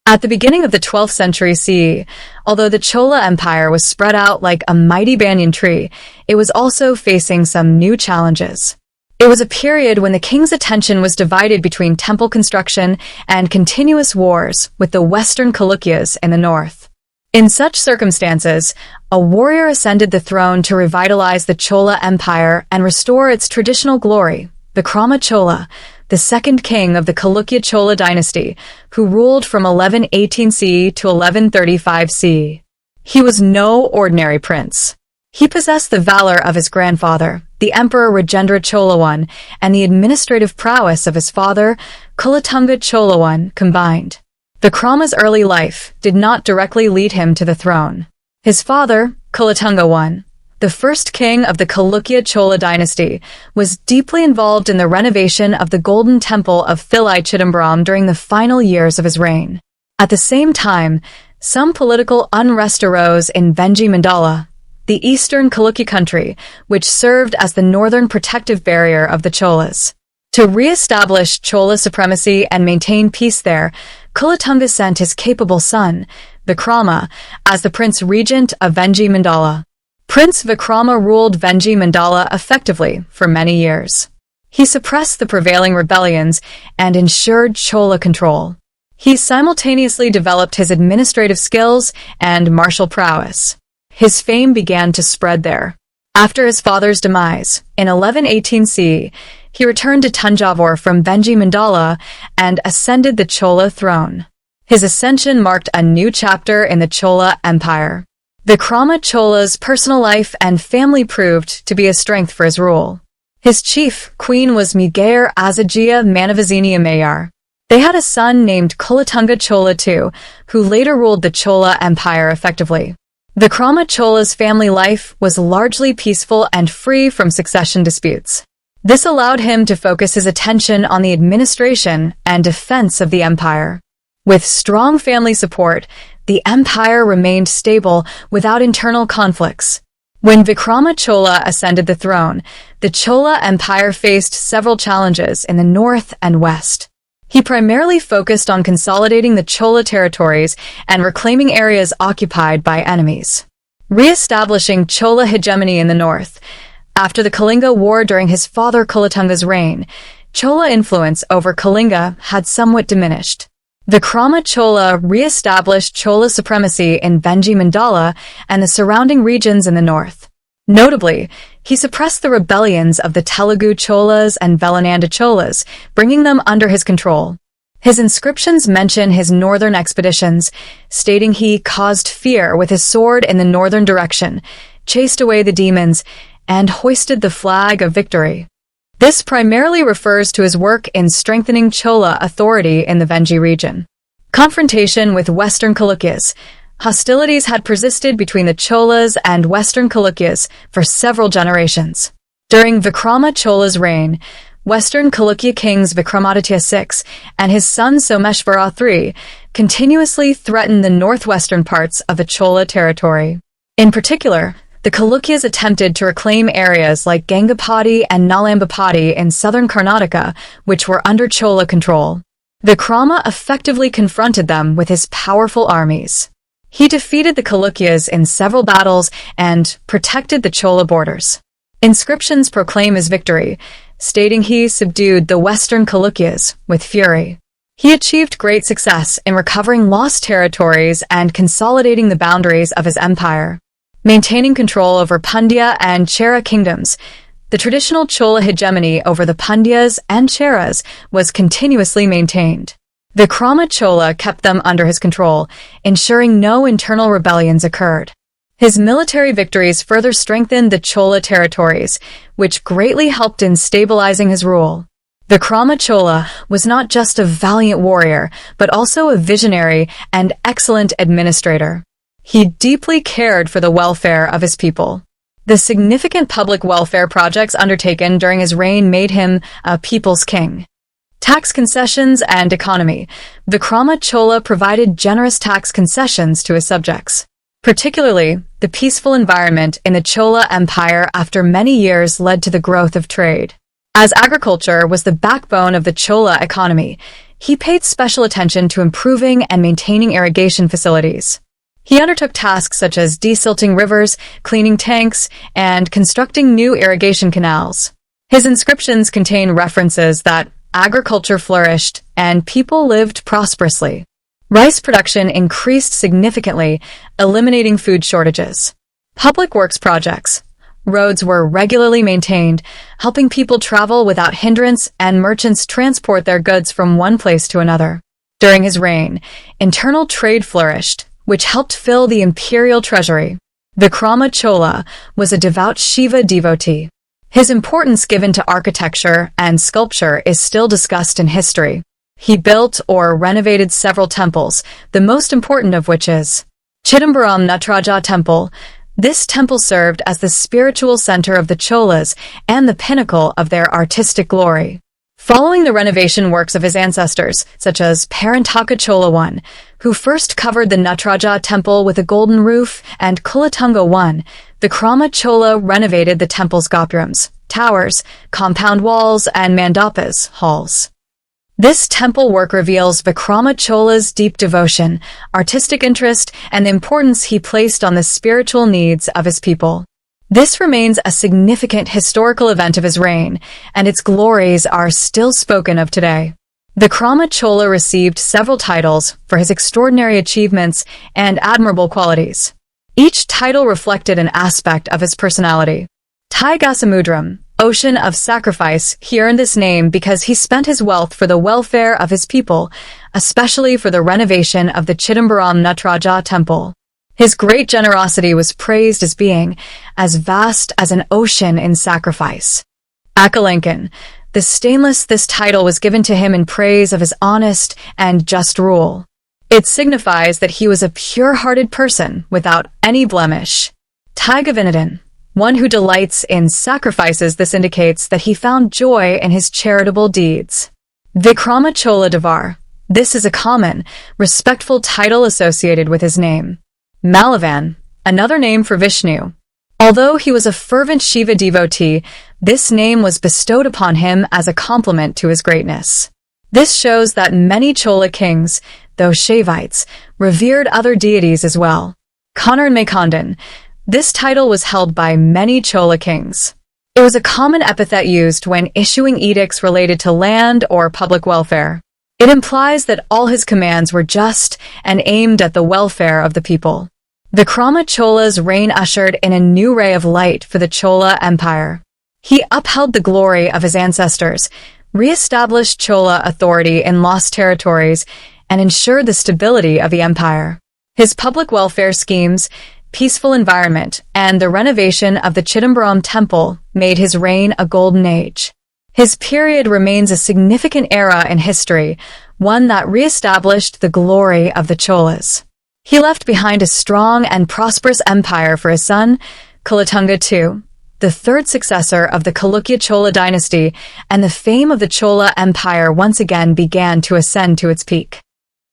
At the beginning of the 12th century CE, although the Chola Empire was spread out like a mighty banyan tree, it was also facing some new challenges. It was a period when the king's attention was divided between temple construction and continuous wars with the Western Chalukyas in the north. In such circumstances, a warrior ascended the throne to revitalize the Chola Empire and restore its traditional glory, Vikrama Chola, the second king of the Chalukya Chola dynasty, who ruled from 1118 CE to 1135 CE. He was no ordinary prince. He possessed the valor of his grandfather, the Emperor Rajendra Chola I, and the administrative prowess of his father, Chidambaram Chola I, combined. Vikrama's early life did not directly lead him to the throne. His father, Chidambaram I, the first king of the Chalukya Chola dynasty, was deeply involved in the renovation of the Golden Temple of Chidambaram during the final years of his reign. At the same time, some political unrest arose in Vengi Mandala, the eastern Chalukya country, which served as the northern protective barrier of the Cholas. To re-establish Chola supremacy and maintain peace there, Chidambaram sent his capable son, Vikrama, as the prince regent of Vengi Mandala. Prince Vikrama ruled Vengi Mandala effectively for many years. He suppressed the prevailing rebellions and ensured Chola control. He simultaneously developed his administrative skills and martial prowess. His fame began to spread there. After his father's demise, in 1118 CE, he returned to Thanjavur from Vengi Mandala and ascended the Chola throne. His ascension marked a new chapter in the Chola Empire. Vikrama Chola's personal life and family proved to be a strength for his rule. His chief queen was Mugayar Azajia Manavazini Amayar. They had a son named Chidambaram Chola II, who later ruled the Chola Empire effectively. Vikrama Chola's family life was largely peaceful and free from succession disputes. This allowed him to focus his attention on the administration and defense of the empire. With strong family support, the empire remained stable without internal conflicts. When Vikrama Chola ascended the throne, the Chola Empire faced several challenges in the north and west. He primarily focused on consolidating the Chola territories and reclaiming areas occupied by enemies. Re-establishing Chola hegemony in the north. After the Kalinga War during his father Chidambaram's reign, Chola influence over Kalinga had somewhat diminished. Vikrama Chola re-established Chola supremacy in Vengi Mandala and the surrounding regions in the north. Notably, he suppressed the rebellions of the Telugu Cholas and Velananda Cholas, bringing them under his control. His inscriptions mention his northern expeditions, stating he caused fear with his sword in the northern direction, chased away the demons, and hoisted the flag of victory. This primarily refers to his work in strengthening Chola authority in the Vengi region. Confrontation with Western Chalukyas. Hostilities had persisted between the Cholas and Western Chalukyas for several generations. During Vikrama Chola's reign, Western Chalukya kings Vikramaditya VI and his son Someshvara III continuously threatened the northwestern parts of the Chola territory. In particular, the Chalukyas attempted to reclaim areas like Gangapati and Nalambapati in southern Karnataka, which were under Chola control. Vikrama effectively confronted them with his powerful armies. He defeated the Chalukyas in several battles and protected the Chola borders. Inscriptions proclaim his victory, stating he subdued the Western Chalukyas with fury. He achieved great success in recovering lost territories and consolidating the boundaries of his empire. Maintaining control over Pandya and Chera kingdoms, the traditional Chola hegemony over the Pandyas and Cheras was continuously maintained. Vikrama Chola kept them under his control, ensuring no internal rebellions occurred. His military victories further strengthened the Chola territories, which greatly helped in stabilizing his rule. Vikrama Chola was not just a valiant warrior, but also a visionary and excellent administrator. He deeply cared for the welfare of his people. The significant public welfare projects undertaken during his reign made him a people's king. Tax concessions and economy. Vikrama Chola provided generous tax concessions to his subjects. Particularly, the peaceful environment in the Chola Empire after many years led to the growth of trade. As agriculture was the backbone of the Chola economy, he paid special attention to improving and maintaining irrigation facilities. He undertook tasks such as desilting rivers, cleaning tanks, and constructing new irrigation canals. His inscriptions contain references that agriculture flourished and people lived prosperously. Rice production increased significantly, eliminating food shortages. Public works projects. Roads were regularly maintained, helping people travel without hindrance and merchants transport their goods from one place to another. During his reign, internal trade flourished, which helped fill the imperial treasury. Vikrama Chola was a devout Shiva devotee. His importance given to architecture and sculpture is still discussed in history. He built or renovated several temples, the most important of which is Chidambaram Nataraja Temple. This temple served as the spiritual center of the Cholas and the pinnacle of their artistic glory. Following the renovation works of his ancestors, such as Pandyas Chola I, who first covered the Nataraja Temple with a golden roof, and Chulthanga I, Vikrama Chola renovated the temple's gopurams, towers, compound walls, and mandapas, halls. This temple work reveals Vikrama Chola's deep devotion, artistic interest, and the importance he placed on the spiritual needs of his people. This remains a significant historical event of his reign, and its glories are still spoken of today. Vikrama Chola received several titles for his extraordinary achievements and admirable qualities. Each title reflected an aspect of his personality. Tigasamudram, Ocean of Sacrifice, he earned this name because he spent his wealth for the welfare of his people, especially for the renovation of the Chidambaram Nataraja Temple. His great generosity was praised as being as vast as an ocean in sacrifice. Akalankan, the Stainless, this title was given to him in praise of his honest and just rule. It signifies that he was a pure-hearted person without any blemish. Tigavinadan, one who delights in sacrifices, this indicates that he found joy in his charitable deeds. Vikrama Chola Devar, this is a common, respectful title associated with his name. Malavan, another name for Vishnu. Although he was a fervent Shiva devotee, this name was bestowed upon him as a compliment to his greatness. This shows that many Chola kings, though Shaivites, revered other deities as well. Konarn Makondan, this title was held by many Chola kings. It was a common epithet used when issuing edicts related to land or public welfare. It implies that all his commands were just and aimed at the welfare of the people. Vikrama Chola's reign ushered in a new ray of light for the Chola Empire. He upheld the glory of his ancestors, re-established Chola authority in lost territories, and ensured the stability of the empire. His public welfare schemes, peaceful environment, and the renovation of the Chidambaram Temple made his reign a golden age. His period remains a significant era in history, one that re-established the glory of the Cholas. He left behind a strong and prosperous empire for his son, Chulthanga II, the third successor of the Chalukya Chola dynasty, and the fame of the Chola Empire once again began to ascend to its peak.